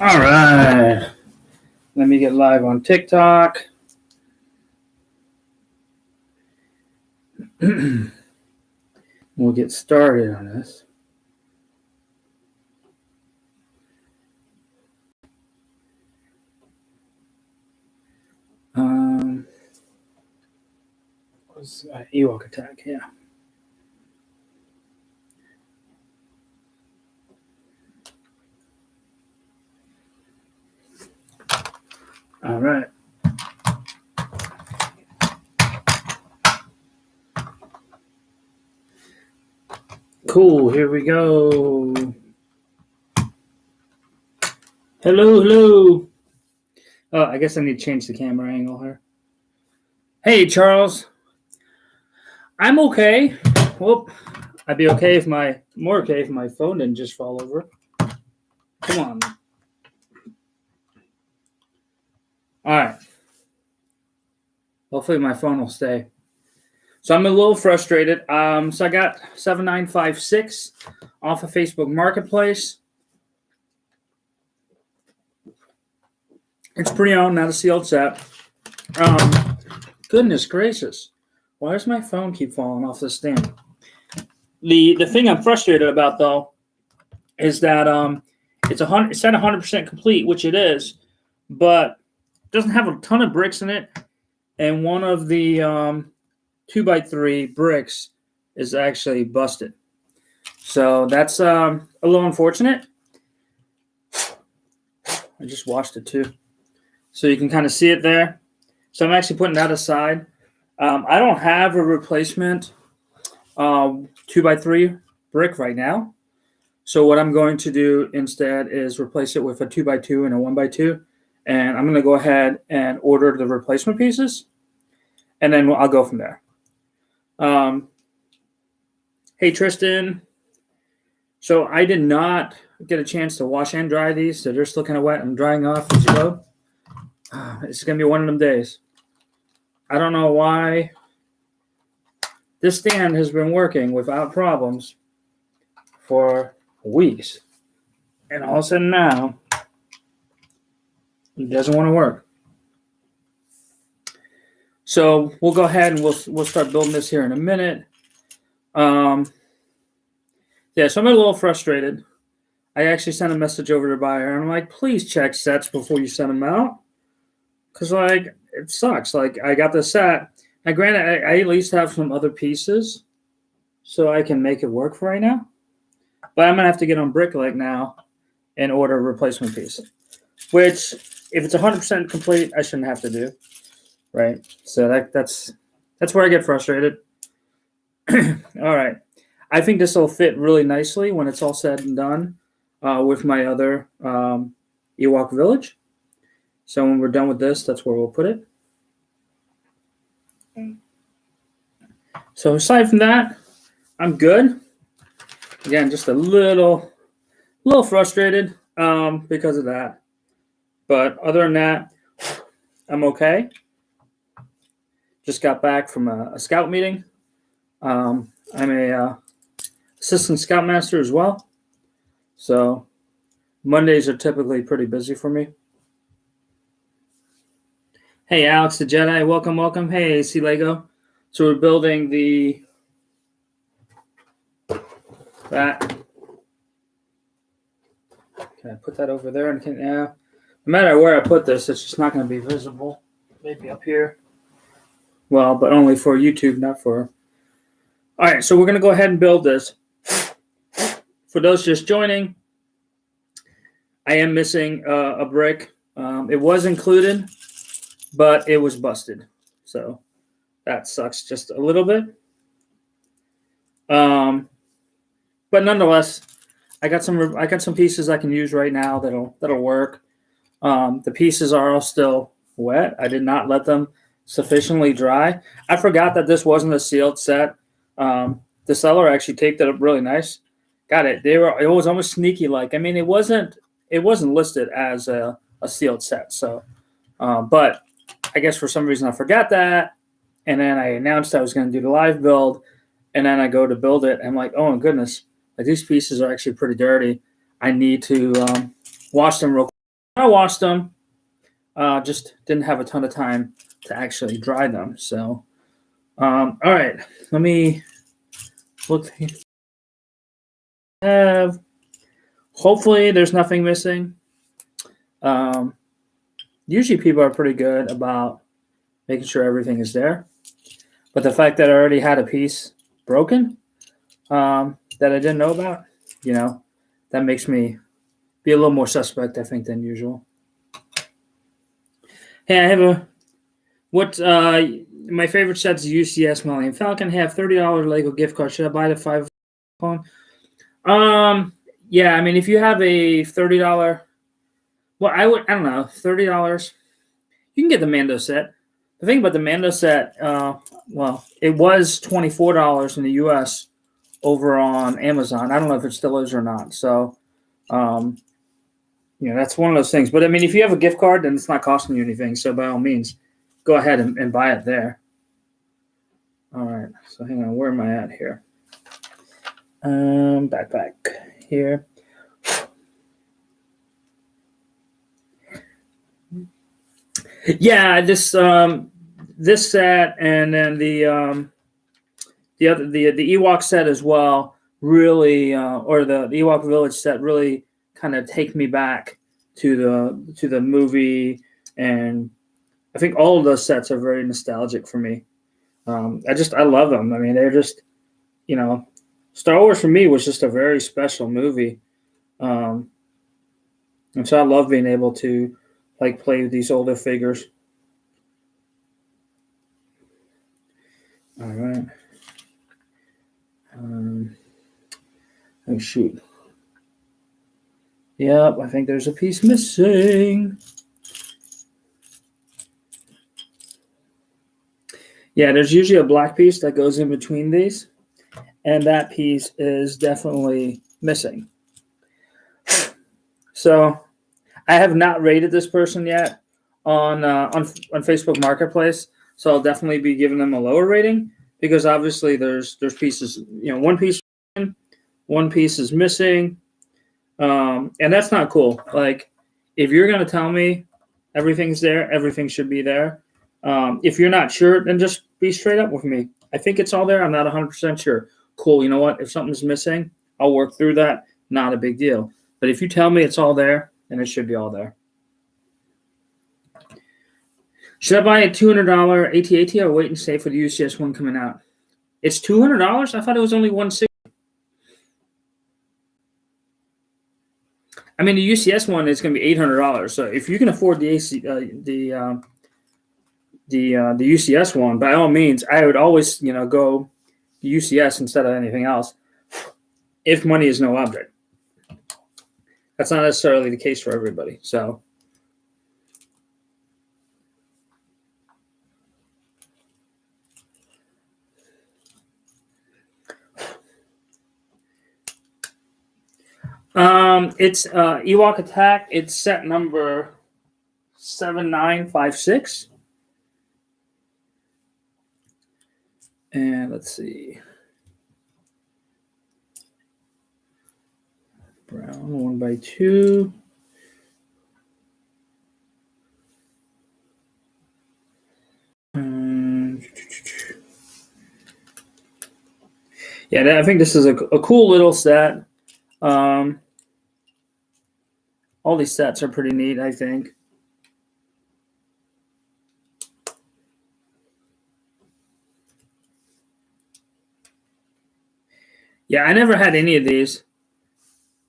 All right. Let me get live on TikTok. We'll get started on this. Was Ewok attack? Yeah. All right. Cool. Here we go. Hello. Oh, I guess I need to change the camera angle here. Hey, Charles. I'm okay. Well, I'd be okay if my phone didn't just fall over. Come on. All right. Hopefully my phone will stay. So I'm a little frustrated. So I got 7956 off of Facebook Marketplace. It's pre-owned, not a sealed set. Goodness gracious. Why does my phone keep falling off the stand? The thing I'm frustrated about, though, is that it's at 100% complete, which it is, but it doesn't have a ton of bricks in it, and one of the 2x3 bricks is actually busted. So that's a little unfortunate. I just washed it too. So you can kind of see it there. So I'm actually putting that aside. I don't have a replacement 2x3 brick right now. So what I'm going to do instead is replace it with a 2x2 and a 1x2. And I'm going to go ahead and order the replacement pieces. And then I'll go from there. Hey, Tristan. So I did not get a chance to wash and dry these. So they're still kind of wet. I'm drying off as you go. It's going to be one of them days. I don't know why this stand has been working without problems for weeks. And all of a sudden now, it doesn't want to work. So we'll go ahead and we'll start building this here in a minute. Yeah, so I'm a little frustrated. I actually sent a message over to the buyer, and I'm like, please check sets before you send them out. Because, like, it sucks. Like, I got the set. Now, granted, I at least have some other pieces so I can make it work for right now. But I'm going to have to get on Bricklink now and order a replacement piece. Which, if it's 100% complete, I shouldn't have to do. Right? So that's where I get frustrated. All right. I think this will fit really nicely when it's all said and done with my other Ewok village. So when we're done with this, that's where we'll put it. So aside from that, I'm good. Again, just a little frustrated because of that. But other than that, I'm okay. Just got back from a scout meeting. I'm a assistant scoutmaster as well. So Mondays are typically pretty busy for me. Hey, Alex the Jedi, welcome. Hey, C Lego. So we're building that. Can I put that over there? And no matter where I put this, it's just not going to be visible. Maybe up here. Well, but only for YouTube, not for. All right, so we're going to go ahead and build this. For those just joining, I am missing a brick. It was included, but it was busted. So that sucks just a little bit. But nonetheless, I got some pieces I can use right now that'll work. The pieces are all still wet. I did not let them sufficiently dry. I forgot that this wasn't a sealed set. The seller actually taped it up really nice. Got it. It was almost sneaky like. I mean, it wasn't listed as a sealed set. So, but I guess for some reason I forgot that, and then I announced I was going to do the live build, and then I go to build it. And I'm like, oh my goodness, like these pieces are actually pretty dirty. I need to wash them real quick. I washed them. Just didn't have a ton of time to actually dry them. So, all right, let me look. Have hopefully there's nothing missing. Um, Usually people are pretty good about making sure everything is there, but the fact that I already had a piece broken that I didn't know about, that makes me be a little more suspect, I think, than usual. Hey, I have my favorite set is UCS Millennium Falcon. Have $30 Lego gift card. Should I buy the 5 phone? Yeah, I mean, if you have a $30, well, I don't know, $30. You can get the Mando set. The thing about the Mando set, well, it was $24 in the U.S. over on Amazon. I don't know if it still is or not. So, that's one of those things. But I mean, if you have a gift card, then it's not costing you anything. So by all means, go ahead and buy it there. All right. So hang on. Where am I at here? Back here. Yeah, this set and then the Ewok set as well. Really, or the Ewok Village set really kind of take me back to the movie, and I think all of those sets are very nostalgic for me. I love them. I mean, they're just, Star Wars for me was just a very special movie, and so I love being able to play with these older figures. All right. Oh shoot. Yep, I think there's a piece missing. Yeah, there's usually a black piece that goes in between these, and that piece is definitely missing. So, I have not rated this person yet on Facebook Marketplace, so I'll definitely be giving them a lower rating because obviously there's pieces, one piece is missing, and that's not cool. Like, if you're gonna tell me everything's there, everything should be there. If you're not sure, then just be straight up with me. I think it's all there. I'm not 100% sure. Cool. You know what? If something's missing, I'll work through that. Not a big deal. But if you tell me it's all there, then it should be all there. Should I buy a $200 AT-AT or wait and save for the UCS one coming out? It's $200? I thought it was only $160. I mean, the UCS one is going to be $800. So if you can afford the UCS one, by all means, I would always, go UCS instead of anything else, if money is no object. That's not necessarily the case for everybody. So, it's Ewok Attack. It's set number 7956. And let's see. Brown 1x2. Yeah, I think this is a cool little set. All these sets are pretty neat, I think. Yeah, I never had any of these.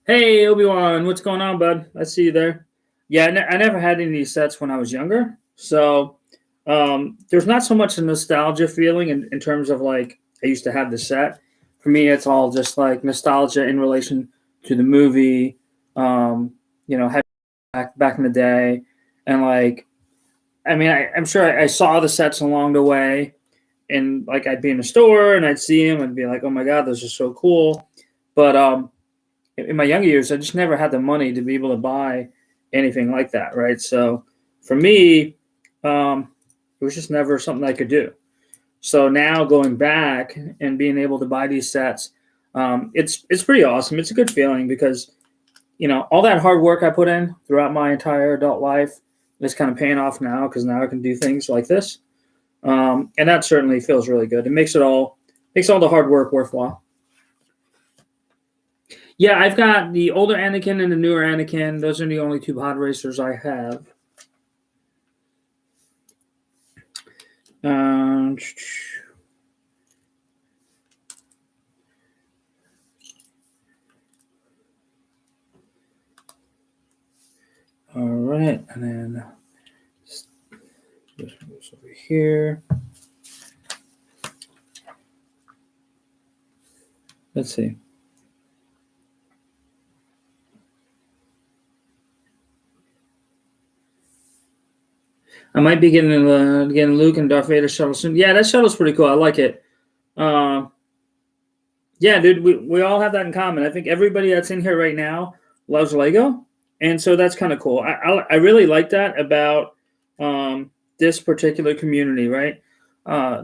Hey, Obi-Wan, what's going on, bud? I see you there. Yeah, I never had any of these sets when I was younger. So there's not so much a nostalgia feeling in terms of like I used to have the set. For me, it's all just like nostalgia in relation to the movie, back in the day. And like, I mean, I'm sure I saw the sets along the way. And like I'd be in the store and I'd see them and be like, oh my God, those are so cool. But in my younger years, I just never had the money to be able to buy anything like that, right? So for me, it was just never something I could do. So now going back and being able to buy these sets, it's pretty awesome. It's a good feeling because, all that hard work I put in throughout my entire adult life is kind of paying off now, because now I can do things like this. And that certainly feels really good. It makes all the hard work worthwhile. Yeah, I've got the older Anakin and the newer Anakin. Those are the only two pod racers I have. All right, and then this goes over here. Let's see. I might be getting Luke and Darth Vader shuttle soon. Yeah, that shuttle's pretty cool. I like it. Yeah, dude, we all have that in common. I think everybody that's in here right now loves Lego, and so that's kind of cool. I really like that about this particular community, right?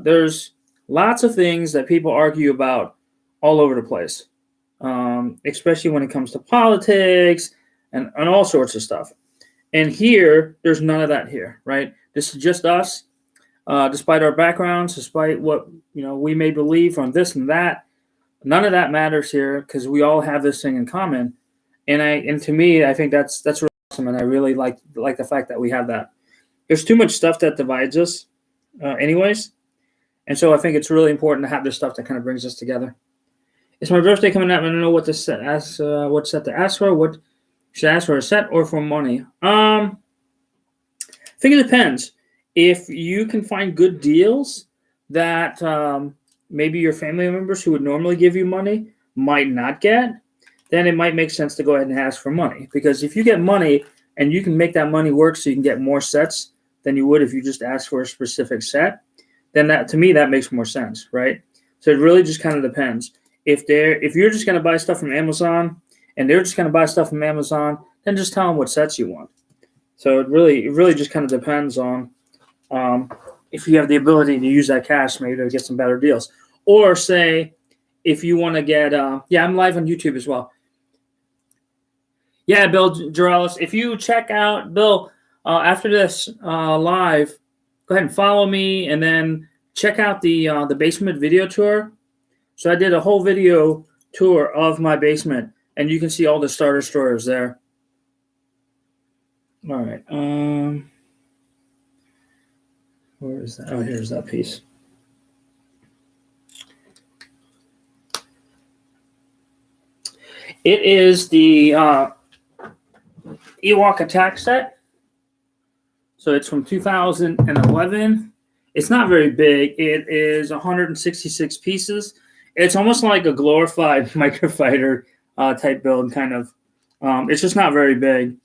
There's lots of things that people argue about all over the place, especially when it comes to politics and all sorts of stuff. And here, there's none of that here, right? This is just us, despite our backgrounds, despite what we may believe on this and that. None of that matters here, because we all have this thing in common. And to me, I think that's really awesome, and I really like the fact that we have that. There's too much stuff that divides us, anyways, and so I think it's really important to have this stuff that kind of brings us together. It's my birthday coming up, and I don't know what to set. What set to ask for. What should I ask for, a set or for money? I think it depends. If you can find good deals that maybe your family members who would normally give you money might not get, then it might make sense to go ahead and ask for money. Because if you get money and you can make that money work so you can get more sets than you would if you just asked for a specific set, then to me that makes more sense, right? So it really just kind of depends. If you're just going to buy stuff from Amazon and they're just going to buy stuff from Amazon, then just tell them what sets you want. So it really just kind of depends on if you have the ability to use that cash maybe to get some better deals. Or say if you want to get I'm live on YouTube as well. Yeah, Bill Girelis, if you check out, Bill, after this live, go ahead and follow me, and then check out the basement video tour. So I did a whole video tour of my basement, and you can see all the starter stores there. All right. Where is that? Oh, here's that piece. It is the Ewok attack set. So it's from 2011. It's not very big. It is 166 pieces. It's almost like a glorified microfighter type build, kind of. It's just not very big.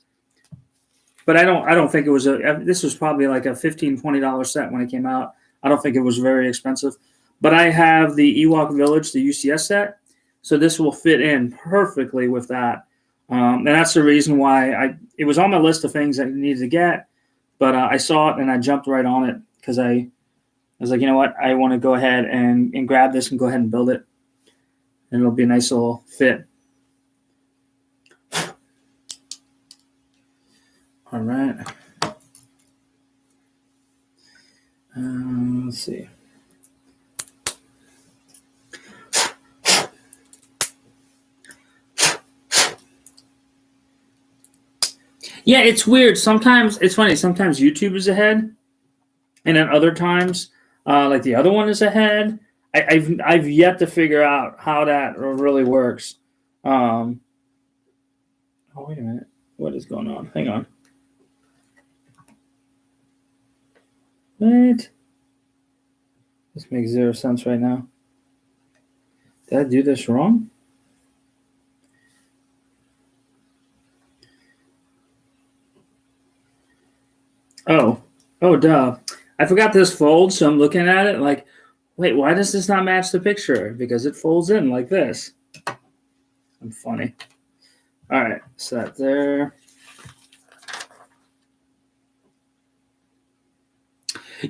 But I don't think it was this was probably like a $15, $20 set when it came out. I don't think it was very expensive. But I have the Ewok Village, the UCS set. So this will fit in perfectly with that. And that's the reason why it was on my list of things I needed to get. But I saw it and I jumped right on it because I was like, you know what? I want to go ahead and grab this and go ahead and build it. And it'll be a nice little fit. All right. Let's see. Yeah, it's weird. Sometimes it's funny. Sometimes YouTube is ahead, and then other times, like the other one is ahead. I've yet to figure out how that really works. Oh, wait a minute. What is going on? Hang on. What? This makes zero sense right now. Did I do this wrong? Oh, duh. I forgot this folds, so I'm looking at it like, wait, why does this not match the picture? Because it folds in like this. I'm funny. All right, set there.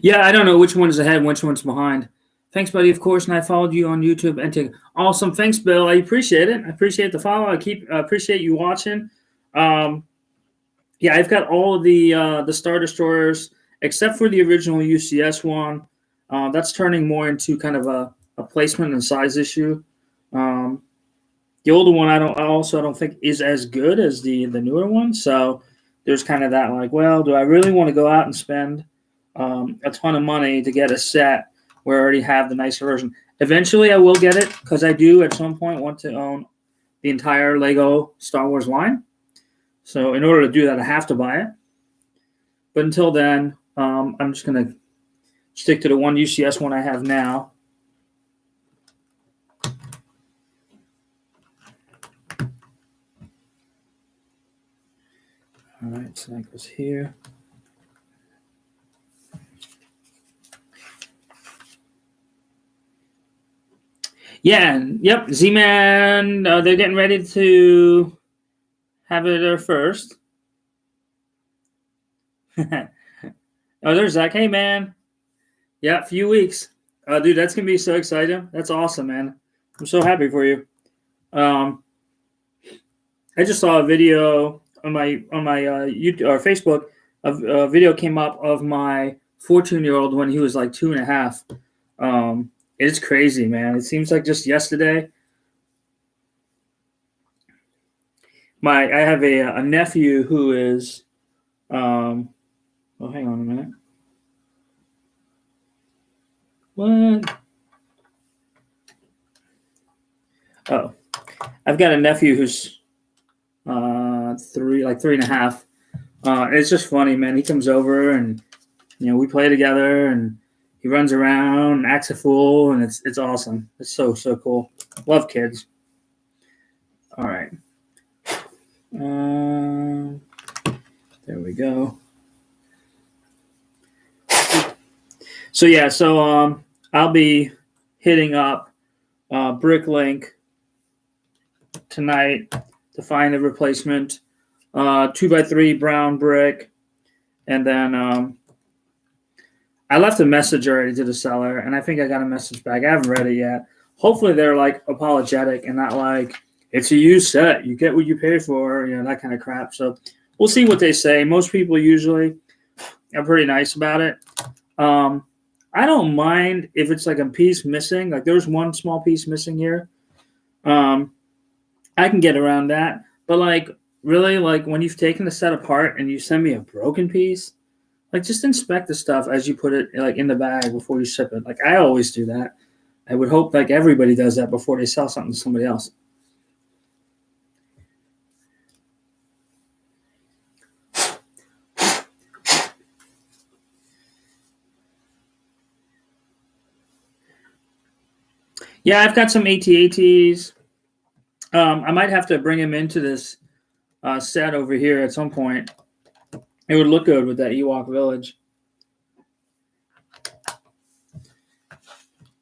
Yeah, I don't know which one is ahead and which one's behind. Thanks, buddy, of course, and I followed you on YouTube and TikTok. Awesome. Thanks, Bill. I appreciate it. I appreciate the follow. I appreciate you watching. Yeah, I've got all of the Star Destroyers except for the original UCS one. That's turning more into kind of a placement and size issue. Um, the older one, I don't think is as good as the newer one. So there's kind of that like, well, do I really want to go out and spend a ton of money to get a set where I already have the nicer version? Eventually, I will get it because I do at some point want to own the entire Lego Star Wars line. So in order to do that, I have to buy it. But until then, I'm just going to stick to the one UCS one I have now. All right, so that goes here. Yeah, yep, Z-Man, they're getting ready to have it there first. Oh, there's Zach. Hey, man. Yeah, a few weeks. Dude, that's going to be so exciting. That's awesome, man. I'm so happy for you. I just saw a video on my YouTube or Facebook. A video came up of my 14-year-old when he was like 2.5. It's crazy, man. It seems like just yesterday. I have a nephew who is. Oh, hang on a minute. What? Oh, I've got a nephew who's 3.5. It's just funny, man. He comes over and we play together, and he runs around, and acts a fool, and it's awesome. It's so cool. Love kids. All right. There we go. So yeah, I'll be hitting up Bricklink tonight to find a replacement 2x3 brown brick, and then I left a message already to the seller, and I think I got a message back. I haven't read it yet. Hopefully they're like apologetic and not like it's a used set, you get what you pay for, that kind of crap. So we'll see what they say. Most people usually are pretty nice about it. I don't mind if it's like a piece missing. Like there's one small piece missing here. I can get around that. But like really, like when you've taken the set apart and you send me a broken piece, like just inspect the stuff as you put it like in the bag before you ship it. Like I always do that. I would hope like everybody does that before they sell something to somebody else. Yeah, I've got some AT-ATs. I might have to bring him into this set over here at some point. It would look good with that Ewok village.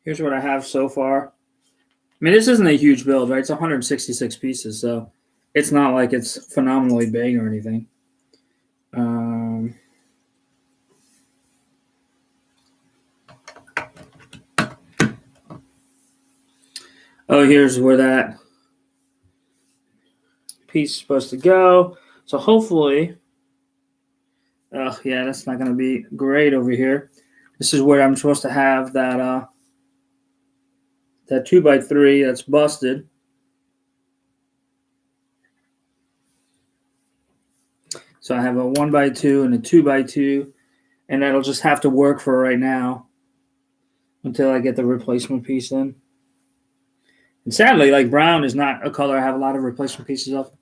Here's what I have so far. I mean, this isn't a huge build, right? It's 166 pieces, so it's not like it's phenomenally big or anything. Oh, here's where that piece is supposed to go. So hopefully, yeah, that's not going to be great over here. This is where I'm supposed to have that that 2x3 that's busted. So I have a 1x2 and a 2x2, and that'll just have to work for right now until I get the replacement piece in. And sadly, like brown is not a color I have a lot of replacement pieces of.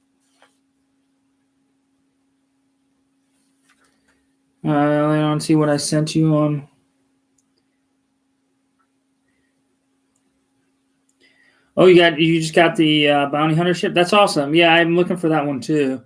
I don't see what I sent you on. Oh, you just got the bounty hunter ship. That's awesome. Yeah, I'm looking for that one too.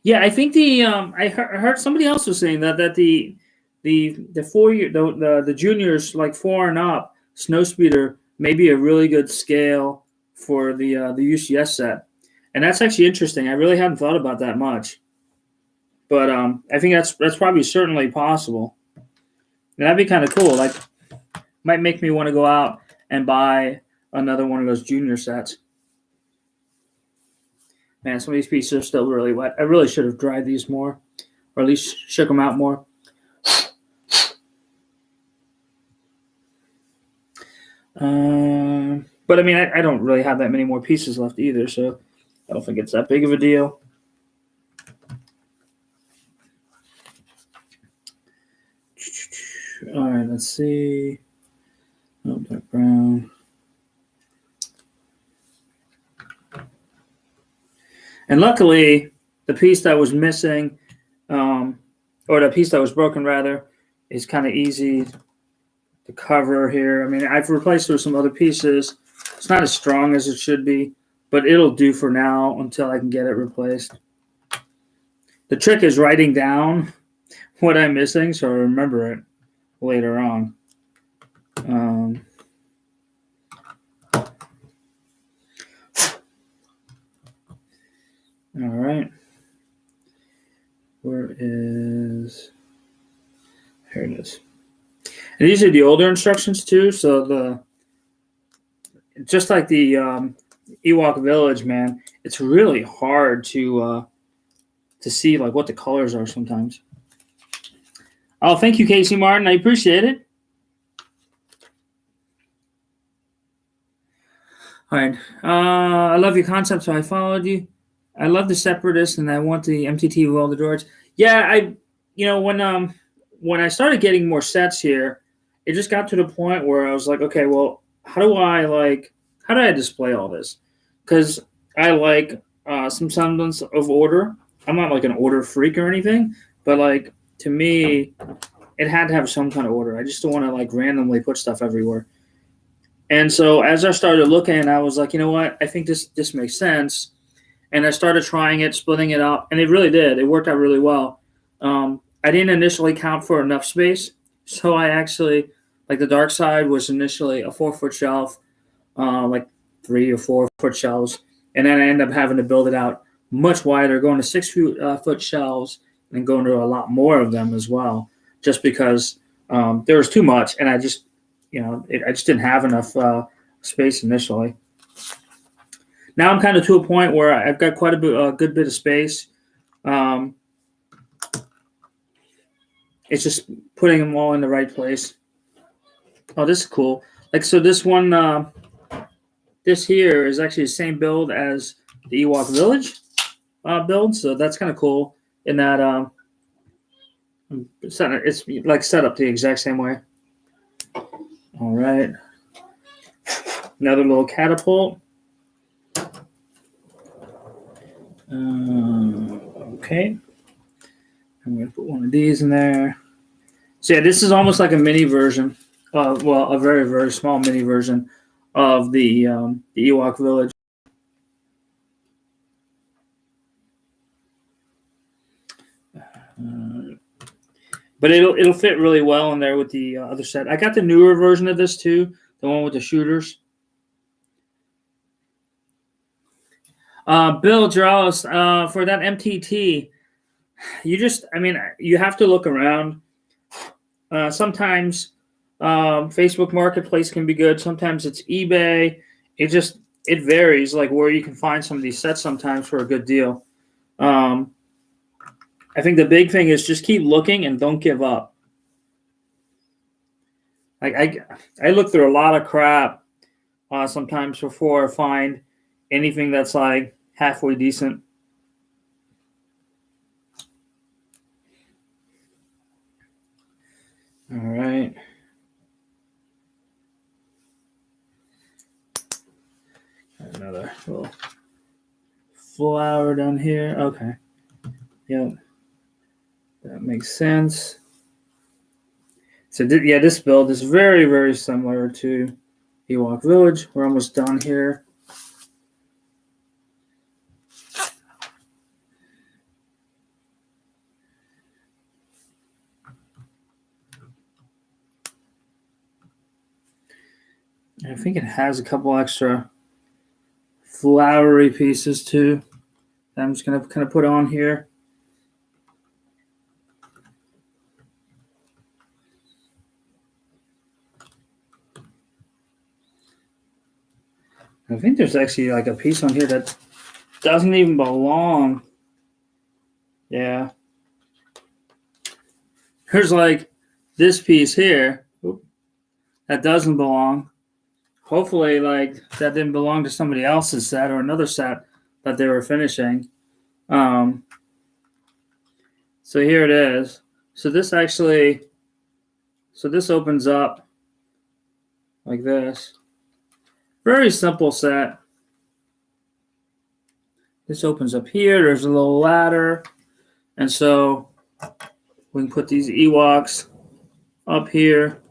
Yeah, I think I heard somebody else was saying that the 4-year the juniors like 4 and up snowspeeder may be a really good scale for the UCS set, and that's actually interesting. I really hadn't thought about that much, but I think that's probably certainly possible. And that'd be kind of cool. Like, might make me want to go out and buy another one of those junior sets. Man, some of these pieces are still really wet. I really should have dried these more, or at least shook them out more. But I mean, I don't really have that many more pieces left either, so I don't think it's that big of a deal. All right, let's see. Oh, dark brown. And luckily, the piece that was missing, or the piece that was broken rather, is kind of easy to cover here. I mean, I've replaced it with some other pieces. It's not as strong as it should be, but it'll do for now until I can get it replaced. The trick is writing down what I'm missing so I remember it later on. All right. Where is... Here it is. And these are the older instructions too, so just like the Ewok Village, man, it's really hard to see like what the colors are sometimes. Oh, thank you, Casey Martin. I appreciate it. All right. I love your concept, so I followed you. I love the Separatist, and I want the MTT with all the droids. Yeah, when I started getting more sets here, it just got to the point where I was like, okay, well, how do I display all this? Because I like some semblance of order. I'm not like an order freak or anything, but like to me, it had to have some kind of order. I just don't want to like randomly put stuff everywhere. And so as I started looking, I was like, you know what? I think this makes sense. And I started trying it, splitting it up, and it really did. It worked out really well. I didn't initially count for enough space, so I actually, like the dark side was initially a 4-foot shelf, like 3 or 4 foot shelves, and then I ended up having to build it out much wider, going to 6 foot shelves and going to a lot more of them as well, just because there was too much, and I just didn't have enough space initially. Now I'm kind of to a point where I've got quite a good bit of space. It's just putting them all in the right place. Oh, this is cool. Like, so this one, this here is actually the same build as the Ewok Village build. So that's kind of cool in that it's like set up the exact same way. All right. Another little catapult. Okay. I'm going to put one of these in there. So yeah, this is almost like a mini version. Well, a very, very small mini version of the Ewok Village. But it'll fit really well in there with the other set. I got the newer version of this too, the one with the shooters. Bill Draws, for that MTT, you have to look around. Sometimes Facebook Marketplace can be good. Sometimes it's eBay. It varies, like where you can find some of these sets sometimes for a good deal. I think the big thing is just keep looking and don't give up. Like I look through a lot of crap sometimes before I find anything that's like halfway decent. All right. Another little flower down here. Okay. Yep. That makes sense. So yeah, this build is very, very similar to Ewok Village. We're almost done here. I think it has a couple extra flowery pieces too that I'm just going to kind of put on here. I think there's actually like a piece on here that doesn't even belong. Yeah. There's like this piece here that doesn't belong. Hopefully, like that didn't belong to somebody else's set or another set that they were finishing. So here it is. So this opens up like this. Very simple set. This opens up here. There's a little ladder. And so we can put these Ewoks up here.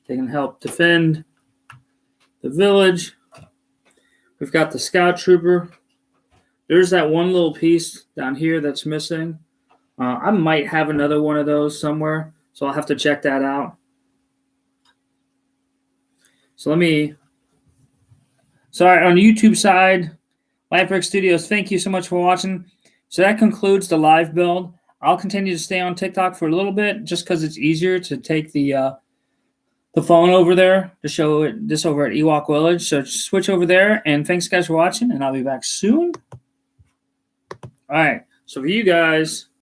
They can help defend the village. We've got the Scout Trooper. There's that one little piece down here that's missing. I might have another one of those somewhere, so I'll have to check that out. So on the YouTube side, Lightbrick Studios, thank you so much for watching. So that concludes the live build. I'll continue to stay on TikTok for a little bit just because it's easier to take the phone over there to show this over at Ewok Village. So switch over there, and thanks guys for watching, and I'll be back soon. All right, so for you guys,